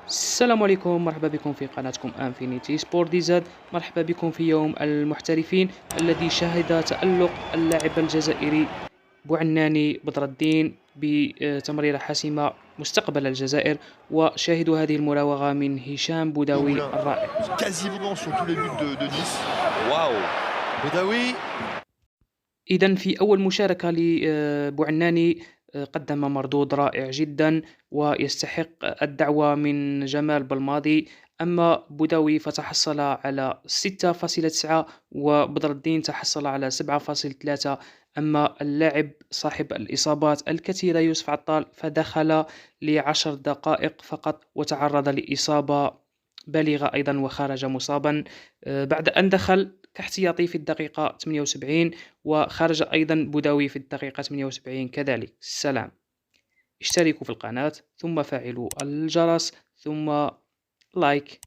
السلام عليكم، مرحبا بكم في قناتكم انفينيتي سبور دي زاد. مرحبا بكم في يوم المحترفين الذي شهد تألق اللاعب الجزائري بوعناني بدر الدين بتمريرة حاسمة مستقبل الجزائر. وشاهدوا هذه المراوغة من هشام بوداوي Moulin, الرائع. quasiment sur tous les buts de Nice. Waouh! Bedaoui, إذا في أول مشاركة لبوعناني قدم مردود رائع جدا ويستحق الدعوة من جمال بالماضي. أما بوداوي فتحصل على 6.9 وبدر الدين تحصل على 7.3. أما اللاعب صاحب الإصابات الكثيرة يوسف عطال فدخل ل10 دقائق فقط وتعرض لإصابة بالغة أيضا وخرج مصابا بعد أن دخل كاحتياطي في الدقيقة 78 وخرج أيضا بوداوي في الدقيقة 78 كذلك. السلام. اشتركوا في القناة ثم فعلوا الجرس ثم لايك.